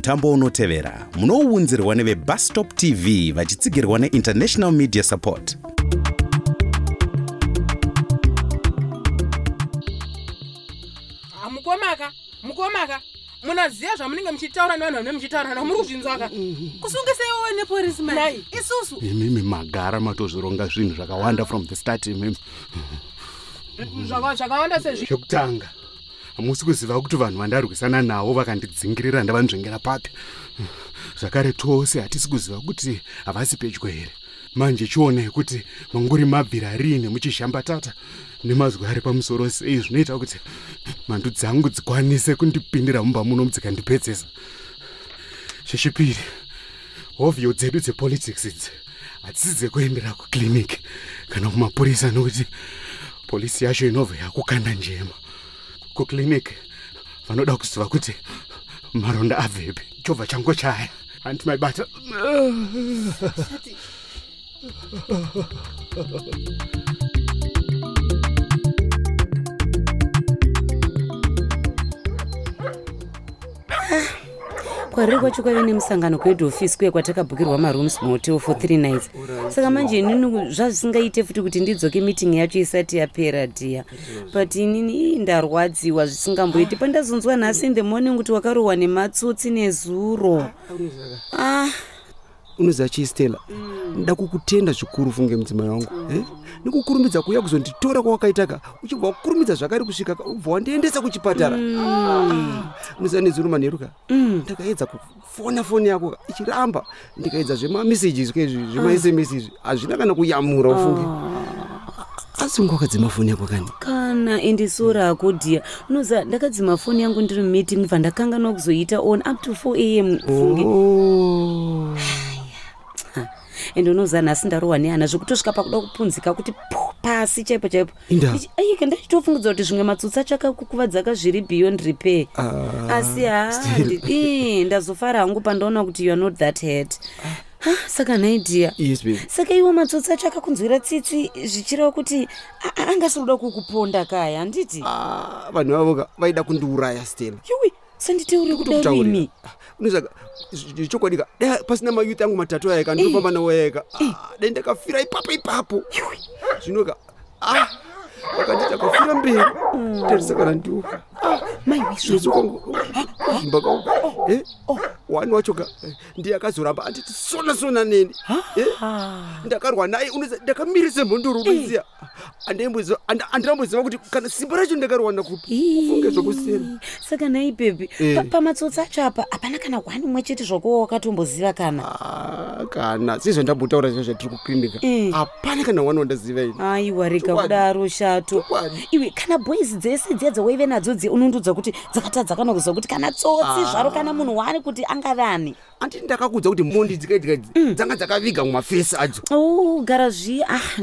mutambo unotevera munounzirwa neve Bustop TV vachitsigirwa neInternational Media Support. Mukomaka. Munaziya zvamunenge muchitaura nevanhu vane muchitaura navo muri kuzvinzwaka. Kusungise iwe nepoliceman. Nai, isusu. Mimi magara matozvironga zvinhu zvakawanda from the start mimi. Zvakawanda sezvi. Zvekutanga. Hamusi kuziva kuti vanhu vandarwisana navo vakandidzingirira ndavanzvengera papi. Zvakare tose hatisi kuziva kuti havasi pedyo here. Manje chionei kuti manguri mabvira rini muchishambatata nemazwi ari pamusoro sei zvinoita kuti mhandu dzangu dzikwanise kundipindira mumba muno dzikandipedzesa. Chechipiri, hovyo dzedu dzepolitics idzi hadzisi dzekuendera kuclinic kana kumapurisa nokuti polisi yacho inobva yakukanda njema. Kuclinic vanoda kuziva kuti maronda abvepi, chovha changu chaya handi maibata. Kwariri kwacho kwaive nemusangano kuhead office kuye kwatakabhukirwa marooms muhotel for 3 nights. Saka manje inini zvazvisingaite futi kuti ndidzoke meeting yacho isati yapera dia. But inini ndarwadziwa zvisingamboiti pandazonzwa nhasi in the morning kuti wakarohwa nematsotsi nezuro. Unoziva chii Stella? Nda kukutenda zvikuru funge mudzimai wangu. Nikukurumidza kuuya kuzonditora kwawakaitaka uchibva wakurumidza zvakare kusvika ubva wandiendesa kuchipatara. Unoziva nezuro manheruka ndakaedza kufona foni yako ichiramba, ndikaedza zvemamessages zvema-SMS izvi hazvina kana kuyamura ufunge. Asi ungakadzima foni yako kani? Kana ende sora ako dia. Unoziva ndakadzima foni yangu ndiri meeting bva ndakanganwa kuzoita on up to 4 AM ufunge. Ende unoziva nhasi ndarohwa nehana zvekutosvika pakuda kupunzika kuti pasi chaipo chaipo. Aika ndachitofungudza kuti zvimwe matsotsi achakakukuvadzaka zviri beyond repair. Asi ndazofara hangu pandaona kuti you are not that hurt. Saka naidia. Yes baby. Saka iwo matsotsi achakakunzwira tsitsi zvichireva kuti angasoda kukuponda kaya handiti? Vanhu vavoka vaida kundiuraya Stella. Yui, sanditeuri kudaro imi. Unoziva chokwadi pasina mayuthi angu matatu aya kandinofamba nawo ega. Dai ndakafira ipapo. Zvinoka wakandita kafira mberi. Terisakana ndiuka. Wani wachoka ndiye akazoramba anditi sona neni. Ndakarwa naye ndakamirise mhondoro unoziya. Andiramboziva kuti kana simba racho ndakarowana kupi. Ufunge zvokusiyana. Saka nai baby, pamatsotsi acho apa hapana kana wani mwe chete zvako wakatomboziva kana? Kana sizvo ndambotaura zvizvo zvatiri kuklinika. Hapana kana wani wandaziva ini. Aiwa rega kudaro shato. Iwe kana boys dzese dziya dzawaive nadzo unondudza kuti dzakatadza kana kuziva kuti kana tsotsi zvaro kana munhu wani kuti angavani. Anditi ndakakudza kuti mondi dzikaidika dzanga dzakaviga mumafesi adzo. Gara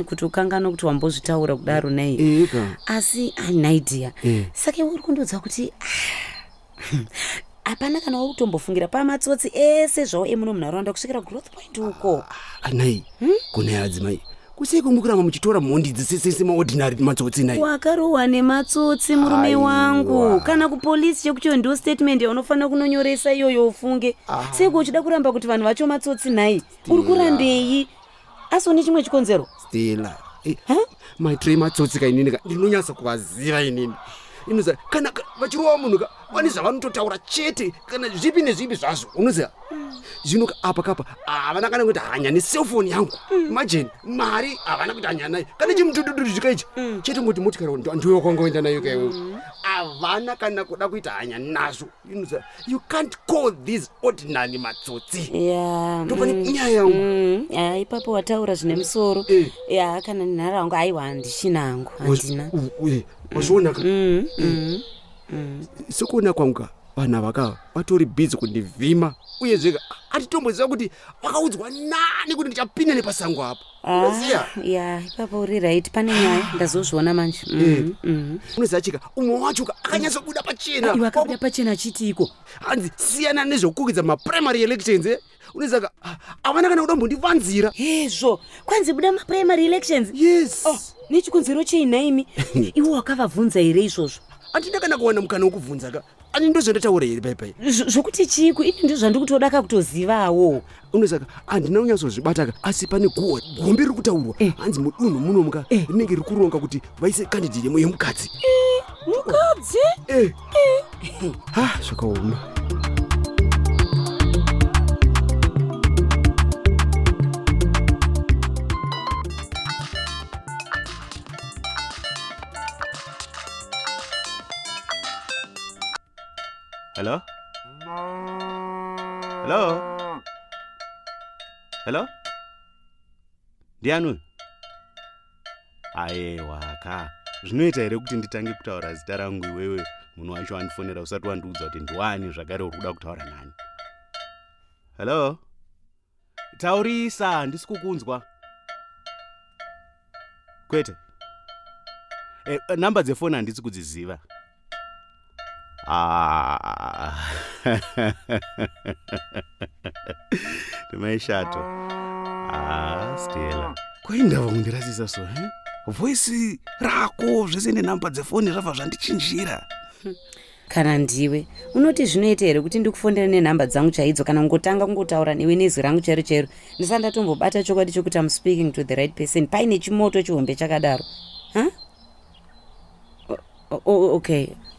kuti ukangano kuti wambozvitaura kudaro nai. Asi naidia. Saka uri kundudza kuti hapana kana wautombofungira pamatsotsi ese zvawo emuno munharaunda kusvikira growth point uko. Nai, kunai adzimai. Kusei kumukuramba muchitora mondi dzese maordinary matsotsi nai. Wakarohwa nematsotsi murume wangu. Kana kupolisi chekucho ndio statement yaunofana kunonyoresa iyoyo ufunge. Seko uchida kuramba kuti vanhu vacho matsotsi nai. Uri kurambei? Asoni chimwe chikonzero? Stella. Maitire matsotsi kainini ndinonyasa kuvaziva inini. Inoziva kana vachirohwa munhu vane zvavanototaura chete kana zvipi nezvipi zvazvo unoziva. Zvino apa kapa havana kana kuti hanya neselfoni yangu. Imagine mari havana kuti hanya nayo kana chimutududu zvikaichi chete ngoti motikari ndiwe wakangoenda nayo kaiwe. Havana kana kuda kuita hanya nazvo. You can't call these ordinary matsotsi. Ndopane nyaya yangu. Ipapo wataura zvine musoro. Kana ninhara yangu aiwa handishina hangu. Handina. Wazviona ka? Sekuona kwangu vanhu vakava vatori busy kundivhima uyezve atitomboziva kuti vakaudzwa nani kuti ndichapinda nepasango apa. Ipapo uri right, pane nyaya ndazozviona manje. Unoziva chika umwe wacho akanyatsobuda pachena. Iwe akabuda pachena chitiko? Hanzi siyana nezvokukugidza maprimary elections. Unoziva havana kana kuda mbondivanzira. Hezvo kwanzi buda maprimary elections? Yes. Nechikonzero chei naimi? Iwe wakavabvunza here izvozvo? Andina kana kuwana mukana wokubvunza ka. ani ndozondataura here paipai zvokuti chiku ini ndizvo ndikutoda kutozivawo. Unosaka handina kunyatsozvibata asi pane gombe riri kutaurwa hanzi mudunhu munomuka rinenge riri kuronga kuti vaise kandidhiri yemukadzi. Mukadzi? Zvakaoma. Hello? Hello? Hello? Ndianu? Aiwa ka. Zvinoita here kuti nditange kutaura zita rangu iwewe munhu wacho andifonera usati wandiudza kuti ndiwani zvakare uri kuda kutaura nani. Hello? Taurisa, ndisi kukunzwa. Kwete. Namba dzefoni handisi kudziziva. Ndimaishato. Stella. Kwaindava kundirasisa so, voisi rako zvese nenamba dzefoni zvabva zvandichinjira. Kana ndiwe unoti zvinoita here kuti ndikufondera nenhamba dzangu chaidzo kana ngotanga kungotaura newe nezwi rangu chero chero ndisandatombobata chokwadi chokuti I'm speaking to the right person paine chimoto chihombe chakadaro.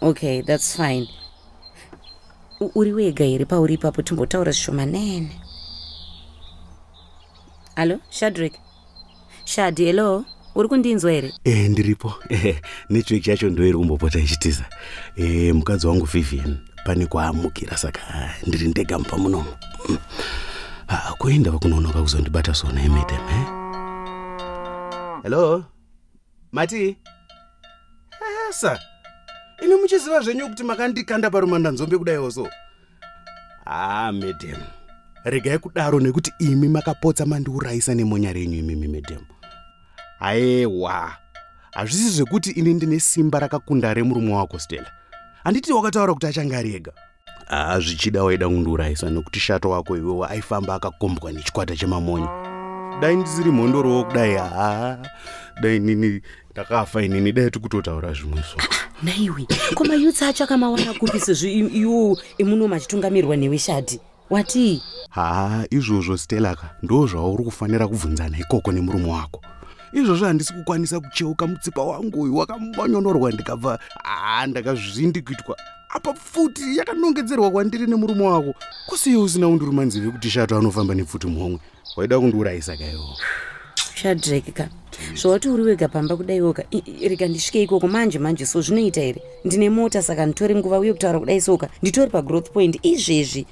Okay, that's fine. Uri wega here pauri ipapo timbotaura zvishomanene. Allo, Shadrack? Shadi, hello? Uri kundinzwa here? Ndiripo. Network yacho ndo iri kumbopota ichitiza. Mukadzi wangu Vivian pane kwaamukira saka ndiri ndega mpa munomo. Kuenda kunonoka kuzondibata sona madam. Hello? Mati? Sir. Imi muchiziva zvenyu kuti makandikanda parumanda nzombe kudaiwo so. Madam. Regai kudaro nekuti imi makapotsa mandiurayisa nemonya renyu imi madam. Aiwa. Hazvisi zvekuti ini ndine simba rakakunda remurume wako Stella. Handiti wakataura kuti achanga ari ega. Zvichida waida kundiurayisa nekuti shato wako iwewe aifamba akakombwa nechikwata chemamonyo. Dai ndisiri mhondorowo kudai dai nini ndakafa inini dai tikutotaura zvimweso. Naiwe, koma yutsa achakamawana kupi sezvo iwo emuno machitungamirwa newe Shadi. Wati? Izvozvo Stella ka ndo zvauri kufanira kubvunzana ikoko nemurume wako. Izvozvo handisi kukwanisa kucheuka mutsipa wangu uyu wakambanyonorwa ndikabva ndakazvindikuitwa apa futi yakanongedzerwa kwandiri nemurume wako. Kusiye usina kunduruma nzive kuti shato anofamba nepfuti muhomwe waida kundiurayisa kaiwo. Shadrack ka zvawati uri wega pamba kudaiwo ka rega ndisvike ikoko manje so zvinoita here ndine mota saka nditori nguva uye kutaura kudai soka nditori pagrowth point izvezvi.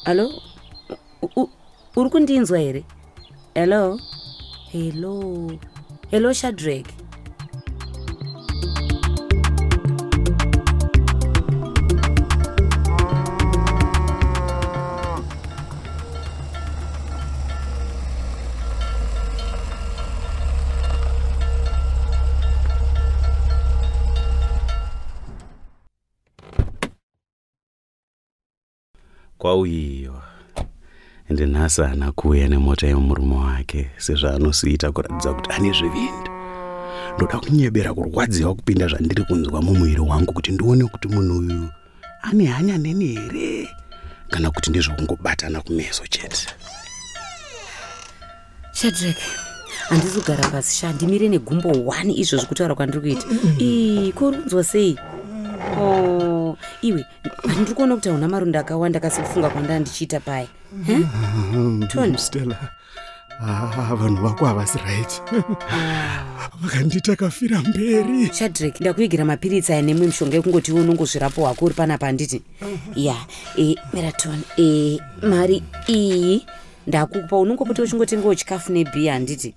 Allo? Uri kundinzwa here? Hello Shadrack. Kwauyiwa ende nhasi haana kuuya nemota yemurume wake sezvaanosiita kuratidza kuti ane zvivinda. Ndoda kunyebera kurwadziwa kupinda zvandiri kunzwa mumuviri wangu kuti ndione kuti munhu uyu ane hanya neni here kana kuti ndezvokungobatana kumeso chete. Shadrack, handisi kugara pasi shandimire negumbo 1 izvo zvekutaura kwandiri kuita. Kurunzwa sei? Iwe, ndiri kuona kuti hauna maronda akawanda kasi kufunga kwanda ndichiita paya. Tony Stella. Vanhu vako havasi right. Vakandita kafira mberi. Shadrack, ndakuigira mapiritsi aya nemwe mishonga yekungoti unongozvirapo wako uri panapa handiti. Marathon, mari iyi ndakukupa unongopota uchingotengawo chikafu nebhiya handiti.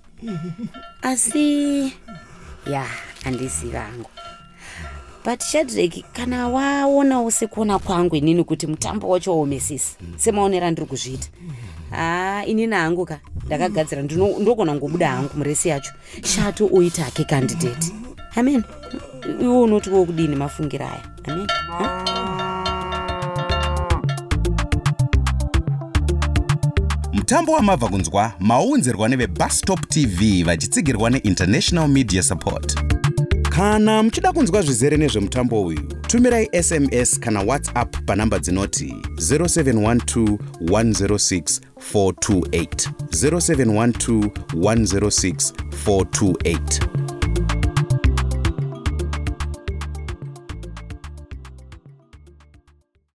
Asi handiziva hangu. But Shadrack, kana waonawo sekuona kwangu inini kuti mutambo wacho waomesisa semaonera ndiri kuzviita. Inini hangu ka ndakagadzira ndokona ngobuda hangu muresi yacho shato oita hake candidate. Amen. Iwo unoti wokudini mafungira aya. Amen. Mutambo wamabva kunzwa maunzirwa neve Bustop TV vachitsigirwa neInternational Media Support. Kana muchida kunzwa zvizere nezvemutambo uyu tumirai SMS kana WhatsApp panamba dzinoti 0712 106 428 0712 106 428.